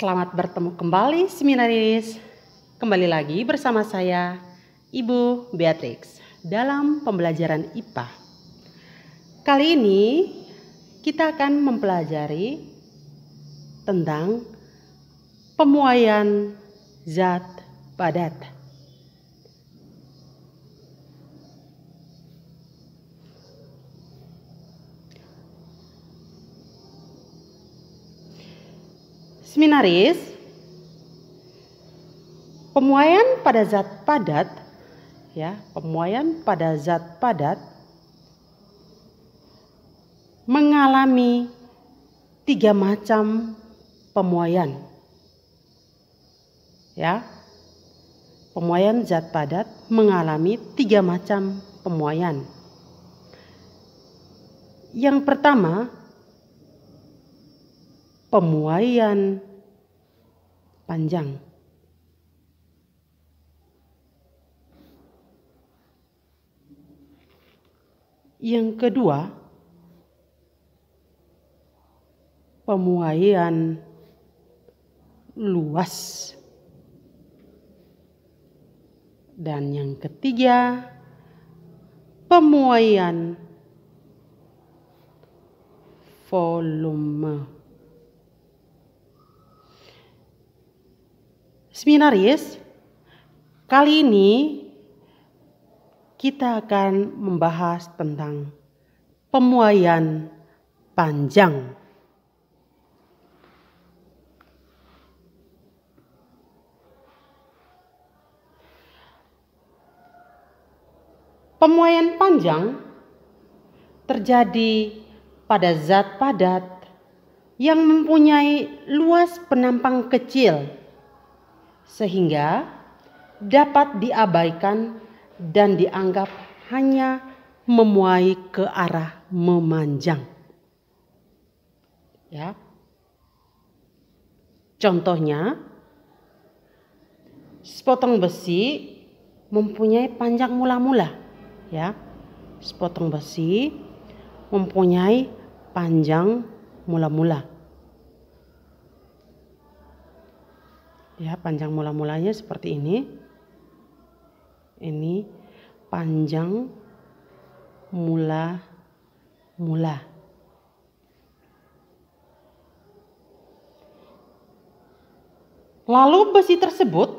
Selamat bertemu kembali seminaris. Kembali lagi bersama saya Ibu Beatrix dalam pembelajaran IPA. Kali ini kita akan mempelajari tentang pemuaian zat padat. Seminaris, pemuaian pada zat padat, pemuaian pada zat padat mengalami 3 macam pemuaian. Pemuaian zat padat mengalami 3 macam pemuaian. Yang pertama, pemuaian panjang. Yang kedua, pemuaian luas. Dan yang ketiga, pemuaian volume. Seminaris, kali ini kita akan membahas tentang pemuaian panjang. Pemuaian panjang terjadi pada zat padat yang mempunyai luas penampang kecil sehingga dapat diabaikan dan dianggap hanya memuai ke arah memanjang. Contohnya, sepotong besi mempunyai panjang mula-mula. Sepotong besi mempunyai panjang mula-mula. Panjang mula-mulanya seperti ini. Ini panjang mula-mula. Lalu besi tersebut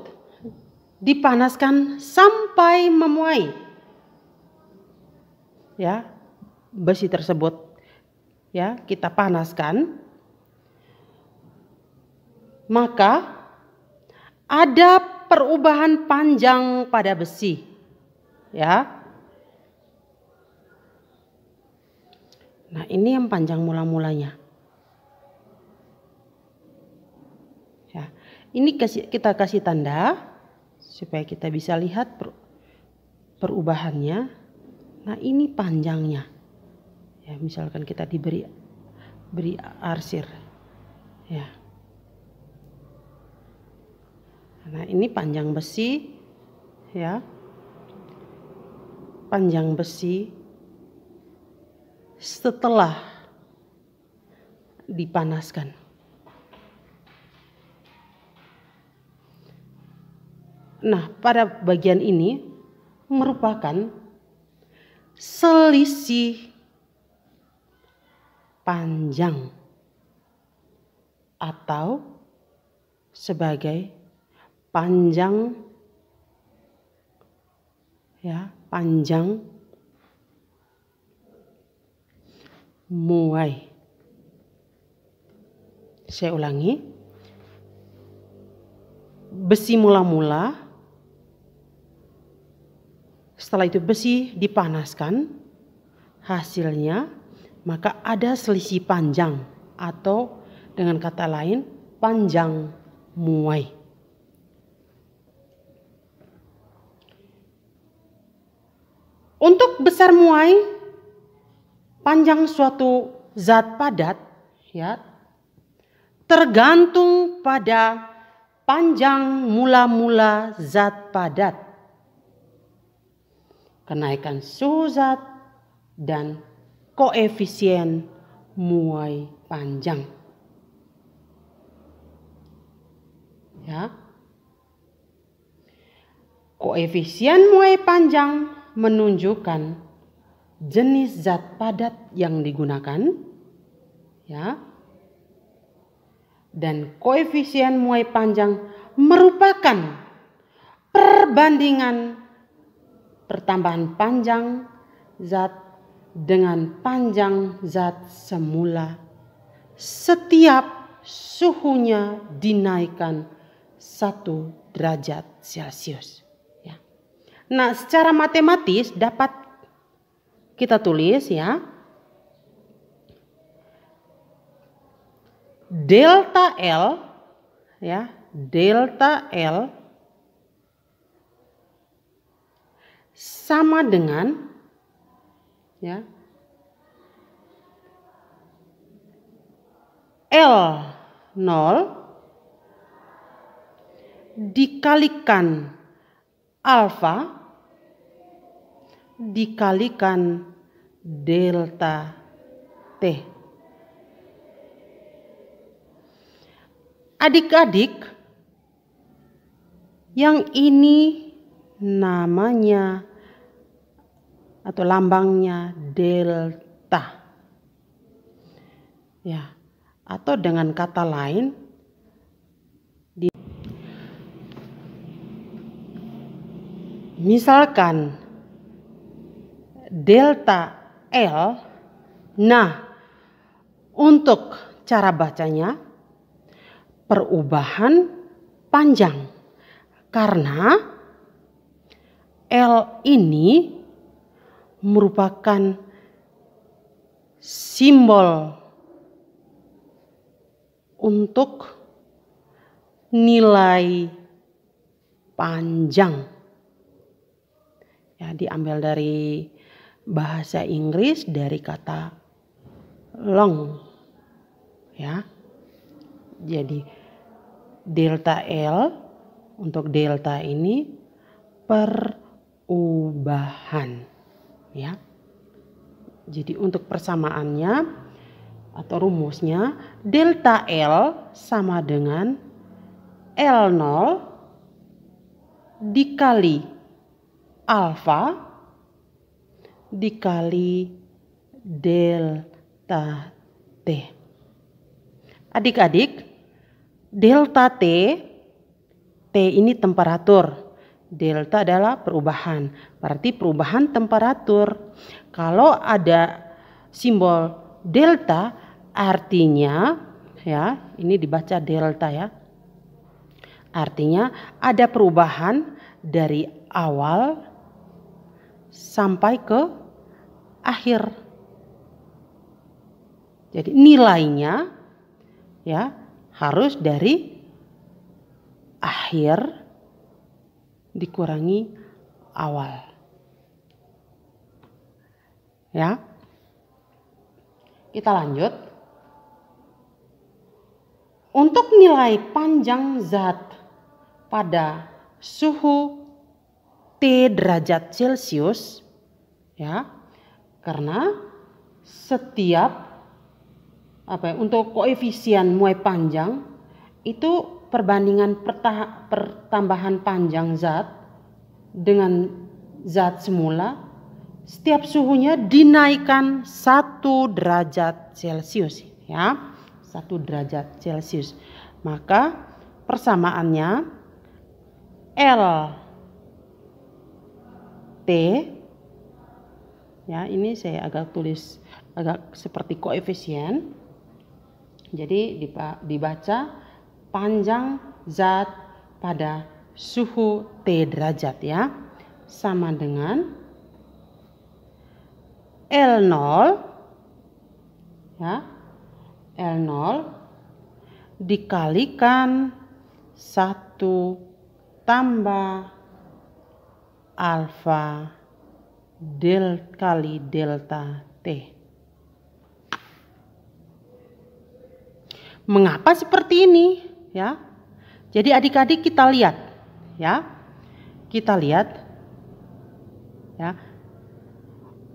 dipanaskan sampai memuai. Besi tersebut kita panaskan, maka ada perubahan panjang pada besi. Nah, ini yang panjang mula-mulanya. Ini kita kasih tanda supaya kita bisa lihat perubahannya. Nah, ini panjangnya. Misalkan kita beri arsir. Nah, ini panjang besi, panjang besi setelah dipanaskan. Nah, pada bagian ini merupakan selisih panjang atau sebagai panjang panjang muai. Saya ulangi. Besi mula-mula, setelah itu besi dipanaskan, hasilnya maka ada selisih panjang atau dengan kata lain panjang muai. Untuk besar muai panjang suatu zat padat tergantung pada panjang mula-mula zat padat, kenaikan suhu zat, dan koefisien muai panjang. Ya. Koefisien muai panjang menunjukkan jenis zat padat yang digunakan, ya. Dan koefisien muai panjang merupakan perbandingan pertambahan panjang zat dengan panjang zat semula setiap suhunya dinaikkan 1 derajat Celcius. Ya. Nah, secara matematis dapat kita tulis, ya, delta L, ya, delta L sama dengan, ya, L0 dikalikan alfa dikalikan delta T. Adik-adik, yang ini namanya atau lambangnya delta. Ya, atau dengan kata lain, misalkan delta L. Nah, untuk cara bacanya perubahan panjang, karena L ini merupakan simbol untuk nilai panjang. Ya, diambil dari bahasa Inggris dari kata long. Ya. Jadi delta L untuk delta ini perubahan. Ya. Jadi untuk persamaannya atau rumusnya, delta L sama dengan L0 dikali alfa dikali delta T. Adik-adik, delta T, T ini temperatur. Delta adalah perubahan, berarti perubahan temperatur. Kalau ada simbol delta, artinya, ya, ini dibaca delta, ya. Artinya ada perubahan dari awal sampai ke akhir. Jadi nilainya, ya, harus dari akhir dikurangi awal. Ya. Kita lanjut. Untuk nilai panjang zat pada suhu T derajat Celcius, ya, karena setiap untuk koefisien muai panjang itu perbandingan pertambahan panjang zat dengan zat semula, setiap suhunya dinaikkan 1 derajat Celcius, ya, 1 derajat Celcius. Maka persamaannya L T, ya, ini saya agak tulis agak seperti koefisien. Jadi dibaca panjang zat pada suhu T derajat, ya, sama dengan L0, ya, L0 dikalikan 1 tambah alfa kali delta T. Mengapa seperti ini, ya? Jadi adik-adik kita lihat, ya. Kita lihat, ya.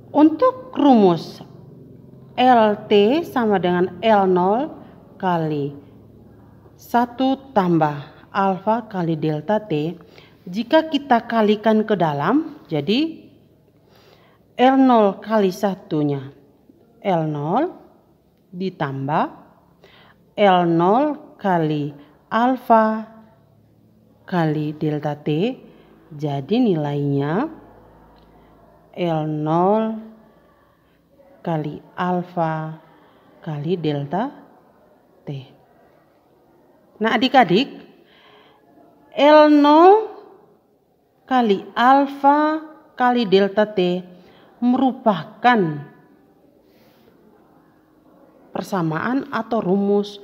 Untuk rumus LT sama dengan L0 kali 1 tambah alfa kali delta T, jika kita kalikan ke dalam, jadi L0 kali satunya L0 ditambah L0 kali alfa kali delta T, jadi nilainya L0 kali alfa kali delta T. Nah adik-adik, L0 kali alfa kali delta T merupakan persamaan atau rumus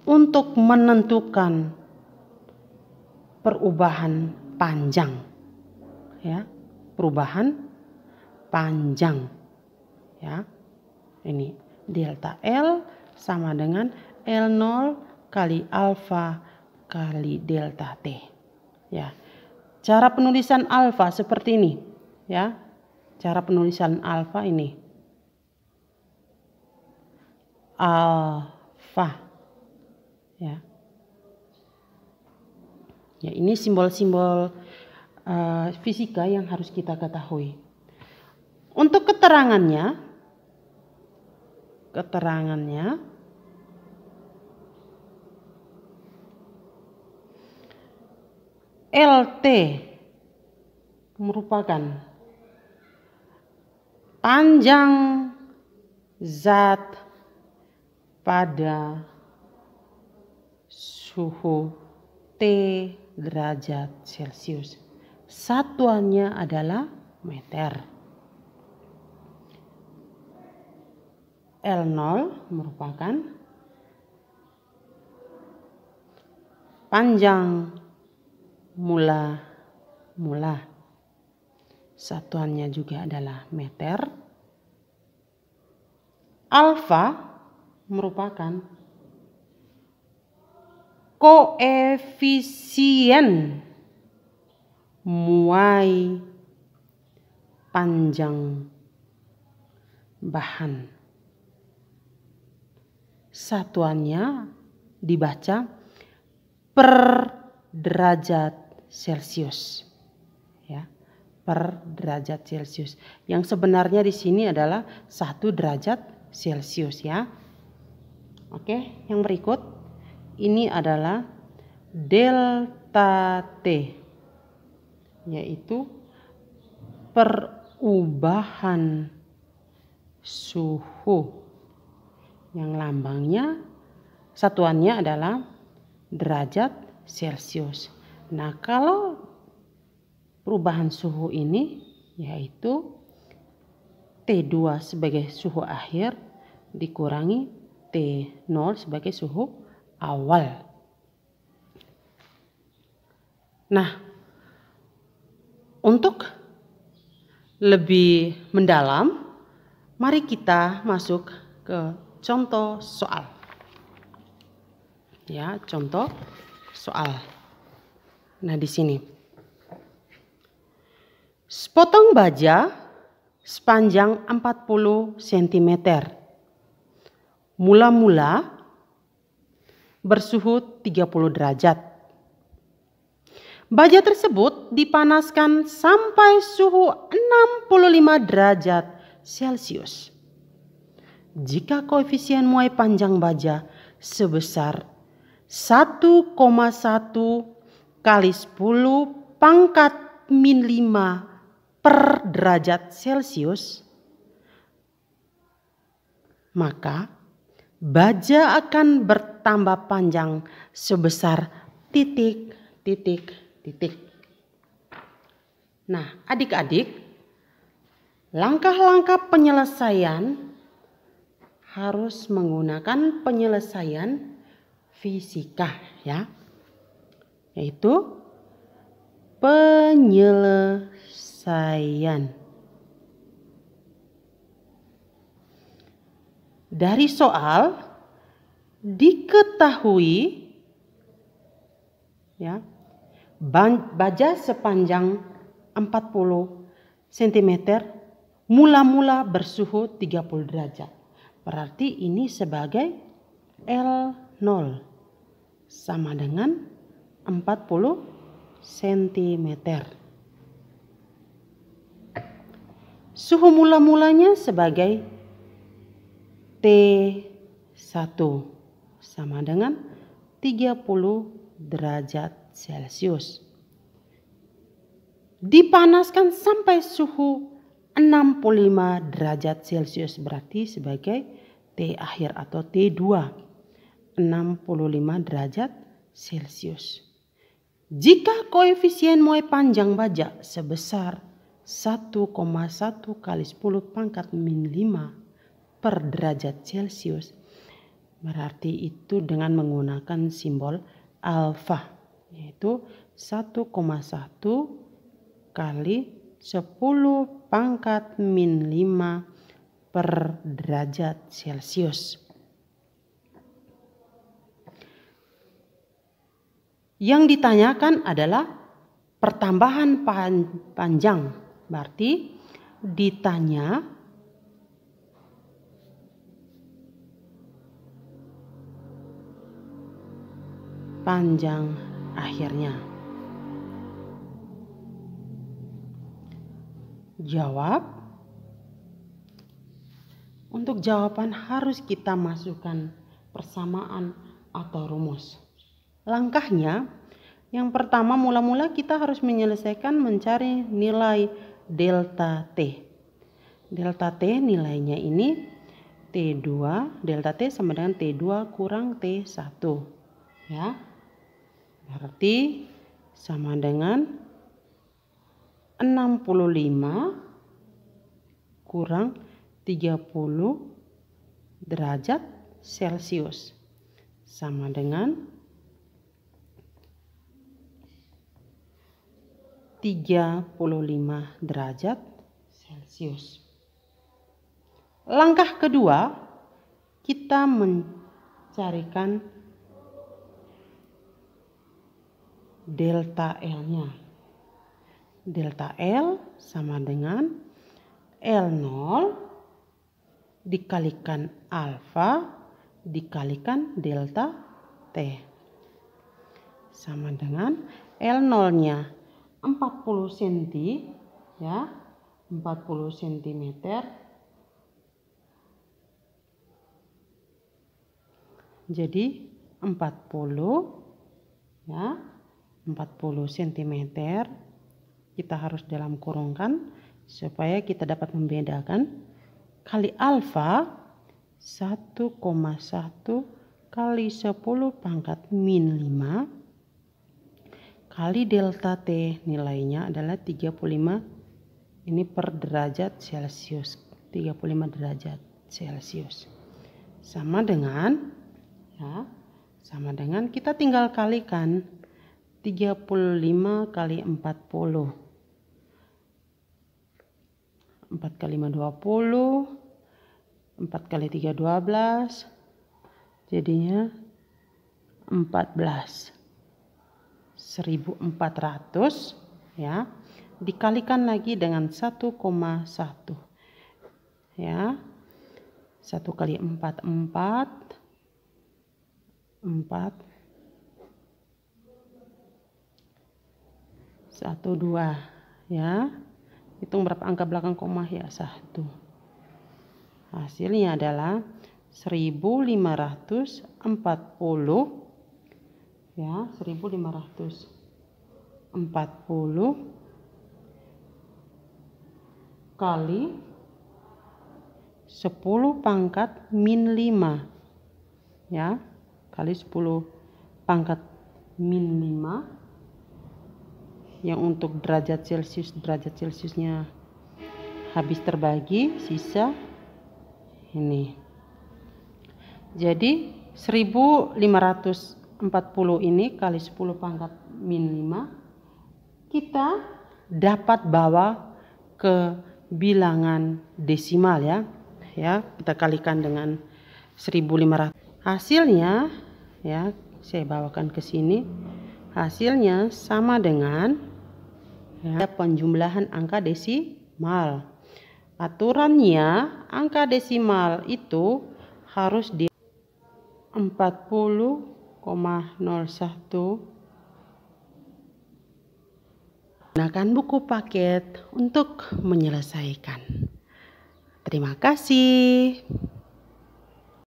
untuk menentukan perubahan panjang. Ya, perubahan panjang. Ya. Ini delta L sama dengan L0 kali alfa kali delta T. Ya. Cara penulisan alfa seperti ini, ya. Cara penulisan alfa ini. Alfa. Ya. Ya, ini simbol-simbol fisika yang harus kita ketahui. Untuk keterangannya LT merupakan panjang zat pada suhu T derajat Celcius. Satuannya adalah meter. L0 merupakan panjang mula. Satuannya juga adalah meter. Alfa merupakan koefisien muai panjang bahan. Satuannya dibaca per derajat Celcius. Ya, per derajat Celcius. Yang sebenarnya di sini adalah 1 derajat Celcius ya. Oke, yang berikut ini adalah delta T, yaitu perubahan suhu yang lambangnya satuannya adalah derajat Celcius. Nah, kalau perubahan suhu ini yaitu T2 sebagai suhu akhir dikurangi T0 sebagai suhu awal. Nah, untuk lebih mendalam, mari kita masuk ke contoh soal. Ya, contoh soal. Nah, di sini. Sepotong baja sepanjang 40 cm. Mula-mula bersuhu 30 derajat. Baja tersebut dipanaskan sampai suhu 65 derajat Celcius. Jika koefisien muai panjang baja sebesar 1,1 kali 10 pangkat min 5 per derajat Celcius, maka baja akan bertambah panjang sebesar titik. Nah, adik-adik, langkah-langkah penyelesaian harus menggunakan penyelesaian fisika ya. Yaitu penyelesaian. Dari soal diketahui ya, baja sepanjang 40 cm mula-mula bersuhu 30 derajat. Berarti ini sebagai L0 sama dengan 40 cm. Suhu mula-mulanya sebagai T1 sama dengan 30 derajat Celcius. Dipanaskan sampai suhu 65 derajat Celcius, berarti sebagai T akhir atau T2, 65 derajat Celcius. Jika koefisien Moe panjang baja sebesar 1,1 kali 10 pangkat min 5 per derajat Celcius, berarti itu dengan menggunakan simbol alfa, yaitu 1,1 kali 10 pangkat min 5 per derajat Celcius. Yang ditanyakan adalah pertambahan panjang. Berarti ditanya panjang akhirnya. Jawab. Untuk jawaban harus kita masukkan persamaan atau rumus. Langkahnya, yang pertama mula-mula kita harus menyelesaikan mencari nilai delta T. Delta T nilainya ini T2, delta T sama dengan T2 kurang T1. Ya. Berarti sama dengan 65 kurang 30 derajat Celcius sama dengan 35 derajat Celcius. Langkah kedua, kita mencarikan delta L-nya. Delta L sama dengan L0 dikalikan alfa dikalikan delta T. Sama dengan L0-nya 40 cm, ya, 40 cm. Jadi 40, ya, 40 cm. Kita harus dalam kurungkan supaya kita dapat membedakan. Kali alfa 1,1 kali 10 pangkat min 5 kali delta T nilainya adalah 35 ini per derajat Celcius, 35 derajat Celcius. Sama dengan, ya, sama dengan kita tinggal kalikan 35 kali 40. 4 kali 5 20, 4 kali 3 12, jadinya 14. 1400, ya, dikalikan lagi dengan 1,1, ya, 1 kali 4 4, 4, 1 2, ya. Hitung berapa angka belakang koma, ya, 1. Hasilnya adalah 1540, ya, 1540 kali 10 pangkat min 5, ya, kali 10 pangkat min 5. Yang untuk derajat Celciusnya habis terbagi, sisa ini. Jadi 1540 ini kali 10 pangkat min 5 kita dapat bawa ke bilangan desimal, ya. Ya, kita kalikan dengan 1500. Hasilnya, ya, saya bawakan ke sini. Hasilnya sama dengan, ya, penjumlahan angka desimal. Aturannya angka desimal itu harus di 40,01 Gunakan buku paket untuk menyelesaikan. Terima kasih.